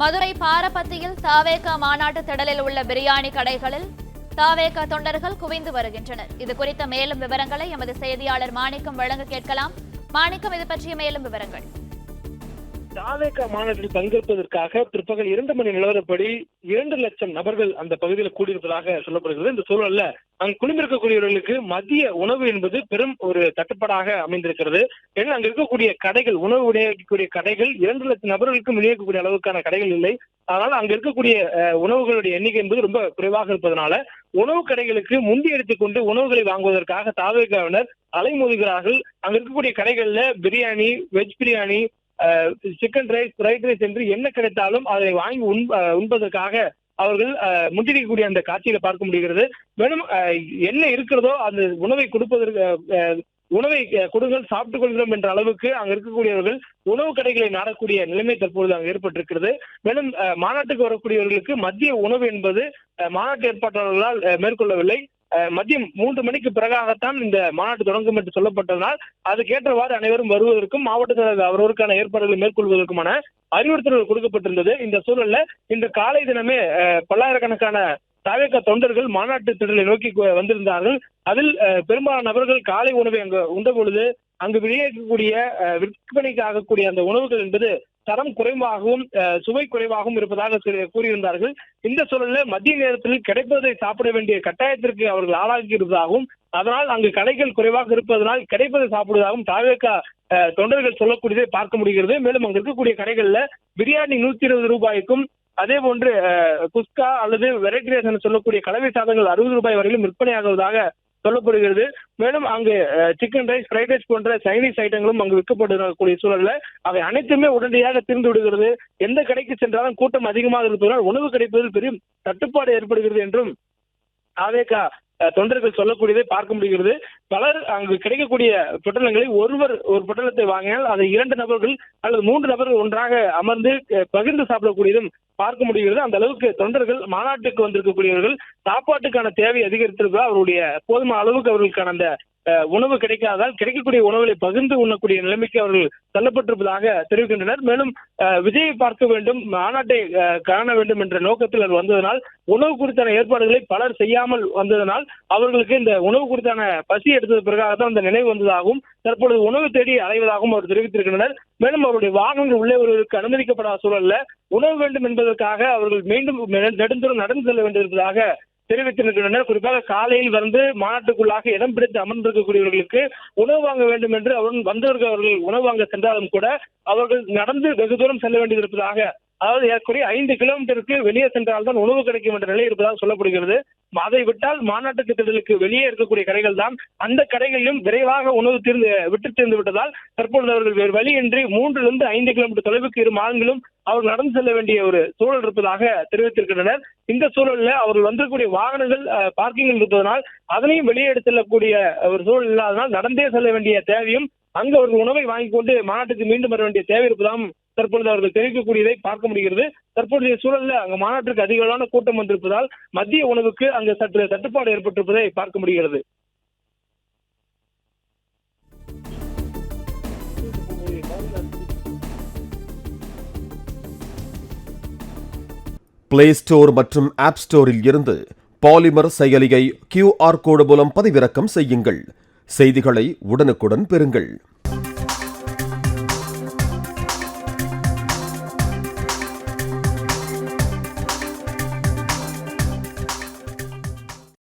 மதுரை பாரபத்தியில் தாவேக மாநாட்டு திடலில் உள்ள பிரியாணி கடைகளில் தாவேக தொண்டர்கள் குவிந்து வருகின்றனர். இது குறித்த மேலும் விவரங்களை எமது செய்தியாளர் மாணிக்கம் வழங்க கேட்கலாம். மாணிக்கம், இது பற்றிய மேலும் விவரங்கள். தாவேக மாநாட்டில் பங்கேற்பதற்காக பிற்பகல் 2 மணி நிலவரப்படி 2 லட்சம் நபர்கள் அந்த பகுதியில் கூடியிருப்பதாக சொல்லப்படுகிறது. இந்த சூழல்ல அங்கு குளிர்ந்திருக்கக்கூடியவர்களுக்கு மதிய உணவு என்பது பெரும் ஒரு தட்டுப்பாடாக அமைந்திருக்கிறது. ஏன்னா அங்க இருக்கக்கூடிய கடைகள், உணவு விநியோகிக்கக்கூடிய கடைகள் 2 லட்சம் நபர்களுக்கும் விநியோகிக்கக்கூடிய அளவுக்கான கடைகள் இல்லை. அதனால அங்க இருக்கக்கூடிய உணவுகளுடைய எண்ணிக்கை என்பது ரொம்ப குறைவாக இருப்பதனால உணவு கடைகளுக்கு முந்தி எடுத்துக் கொண்டு உணவுகளை வாங்குவதற்காக தாவேகாவினர் அலைமோதுகிறார்கள். அங்க இருக்கக்கூடிய கடைகள்ல biryani, veg biryani, chicken rice, fried rice என்று என்ன கிடைத்தாலும் அதை வாங்கி உண்பதற்காக அவர்கள் முந்திரிக்கக்கூடிய அந்த காட்சியில பார்க்க முடிகிறது. மேலும் என்ன இருக்கிறதோ அந்த உணவை கொடுப்பதற்கு உணவை கொடுங்கள், சாப்பிட்டுக் கொள்கிறோம் என்ற அளவுக்கு அங்க இருக்கக்கூடியவர்கள் உணவு கடைகளை நாடக்கூடிய நிலைமை தற்பொழுது அங்கு ஏற்பட்டிருக்கிறது. மேலும் மாநாட்டுக்கு வரக்கூடியவர்களுக்கு மதிய உணவு என்பது மாநாட்டு ஏற்பாட்டாளர்களால் மேற்கொள்ளவில்லை. மதியம் 3 மணிக்கு பிறகாகத்தான் இந்த மாநாட்டு தொடங்கும் என்று சொல்லப்பட்டதனால் அதுக்கேற்றவாறு அனைவரும் வருவதற்கும் மாவட்ட செயலர் அவர்களுக்கான ஏற்பாடுகளை மேற்கொள்வதற்குமான அறிவுறுத்தல்கள் கொடுக்கப்பட்டிருந்தது. இந்த சூழல்ல இன்று காலை தினமே பல்லாயிரக்கணக்கான தாவேக தொண்டர்கள் மாநாட்டு திடலை நோக்கி வந்திருந்தார்கள். அதில் பெரும்பாலான நபர்கள் காலை உணவை அங்கு உண்ட பொழுது அங்கு விநியோகிக்கக்கூடிய விற்பனைக்கு ஆகக்கூடிய அந்த உணவுகள் என்பது தரம் குறைவாகவும் சுவை குறைவாகவும் இருப்பதாக கூறியிருந்தார்கள். இந்த சூழல்ல மதிய நேரத்தில் கிடைப்பதை சாப்பிட வேண்டிய கட்டாயத்திற்கு அவர்கள் ஆளாகி இருப்பதாகவும், அதனால் அங்கு கடைகள் குறைவாக இருப்பதனால் கிடைப்பதை சாப்பிடுவதாகவும் தாவேக தொண்டர்கள் சொல்லக்கூடியதை பார்க்க முடிகிறது. மேலும் அங்கு இருக்கக்கூடிய கடைகள்ல பிரியாணி 120 ரூபாய்க்கும், அதே போன்று குஸ்கா அல்லது வெரைட்டி ரைஸ் சொல்லக்கூடிய கலவை சாதங்கள் 60 ரூபாய் வரையிலும் விற்பனையாகுவதாக சொல்லப்படுகிறது. மேலும் அங்கு சிக்கன் ரைஸ், ஃப்ரைட் ரைஸ் போன்ற சைனீஸ் ஐட்டங்களும் அங்கு விற்கப்படக்கூடிய சூழல்ல அவை அனைத்துமே உடனடியாக தீர்ந்து விடுகிறது. எந்த கடைக்கு சென்றாலும் கூட்டம் அதிகமாக இருப்பதனால் உணவு கிடைப்பதில் பெரும் தட்டுப்பாடு ஏற்படுகிறது என்றும் தாவேக தொண்டர்கள் சொல்லக்கூடியதை பார்க்க முடிகிறது. பலர் அங்கு கிடைக்கக்கூடிய பொட்டலங்களை ஒருவர் ஒரு பொட்டலத்தை வாங்கினால் அதை 2 நபர்கள் அல்லது 3 நபர்கள் ஒன்றாக அமர்ந்து பகிர்ந்து சாப்பிடக்கூடியதும் பார்க்க முடிகிறது. அந்த அளவுக்கு தொண்டர்கள் மாநாட்டுக்கு வந்திருக்கக்கூடியவர்கள் சாப்பாட்டுக்கான தேவை அதிகரித்திருப்பதால் அவருடைய போதுமான அளவுக்கு அவர்களுக்கான அந்த உணவு கிடைக்காதால் கிடைக்கக்கூடிய உணவுகளை பகிர்ந்து உண்ணக்கூடிய நிலைமைக்கு அவர்கள் தள்ளப்பட்டிருப்பதாக தெரிவிக்கின்றனர். மேலும் விஜயை பார்க்க வேண்டும், மாநாட்டை காண வேண்டும் என்ற நோக்கத்தில் அவர் வந்ததனால் உணவு குறித்தான ஏற்பாடுகளை பலர் செய்யாமல் வந்ததனால் அவர்களுக்கு இந்த உணவு குறித்தான பசி எடுத்தது பிறகாகத்தான் அந்த நினைவு வந்ததாகவும் தற்பொழுது உணவு தேடி அலைவதாகவும் அவர் தெரிவித்திருக்கின்றனர். மேலும் அவருடைய வாகனங்கள் உள்ளே வருவதற்கு அனுமதிக்கப்படாத சூழல்ல உணவு வேண்டும் என்பதற்காக அவர்கள் மீண்டும் நெடுந்தூரம் நடந்து செல்ல வேண்டியிருப்பதாக தெரிவித்திருக்கின்றனர். குறிப்பாக காலையில் வந்து மாநாட்டுக்குள்ளாக இடம் பிடித்து அமர்ந்திருக்கக்கூடியவர்களுக்கு உணவு வாங்க வேண்டும் என்று வந்தவர்கள் அவர்கள் உணவு வாங்க சென்றாலும் கூட அவர்கள் நடந்து வெகு தூரம் செல்ல வேண்டியிருப்பதாக, அதாவது ஏற்கனவே 5 கிலோமீட்டருக்கு வெளியே சென்றால்தான் உணவு கிடைக்கும் என்ற நிலை இருப்பதாக சொல்லப்படுகிறது. அதை விட்டால் மாநாட்டு திடலுக்கு வெளியே இருக்கக்கூடிய கடைகள் தான். அந்த கடைகளிலும் விரைவாக உணவு தீர்ந்து விட்டதால் தற்பொழுது அவர்கள் வேறு வழியின்றி 3 to 5 கிலோமீட்டர் தொலைவுக்கு 2 மாதங்களும் அவர்கள் நடந்து செல்ல வேண்டிய ஒரு சூழல் இருப்பதாக தெரிவித்திருக்கின்றனர். இந்த சூழலில் அவர்கள் வந்திருக்கக்கூடிய வாகனங்கள் பார்க்கிங்கில் இருப்பதனால் அதனையும் வெளியே எடுத்து செல்லக்கூடிய ஒரு சூழல் இல்லாதனால் நடந்தே செல்ல வேண்டிய தேவையும் அங்கு அவர்கள் உணவை வாங்கிக் கொண்டு மாநாட்டுக்கு மீண்டும் வர வேண்டிய தேவை இருப்பதாகவும் தற்பொழுது அவர்கள் தெரிவிக்கக்கூடியதை பார்க்க முடிகிறது. தற்போதைய சூழல்ல அங்கு மாநாட்டிற்கு அதிகளவான கூட்டம் வந்திருப்பதால் மதிய உணவுக்கு அங்கு சற்று தட்டுப்பாடு ஏற்பட்டிருப்பதை பார்க்க முடிகிறது. பிளே ஸ்டோர் மற்றும் ஆப் ஸ்டோரில் இருந்து பாலிமர் செயலியை QR கோடு மூலம் பதிவிறக்கம் செய்யுங்கள். செய்திகளை உடனுக்குடன் பெறுங்கள்.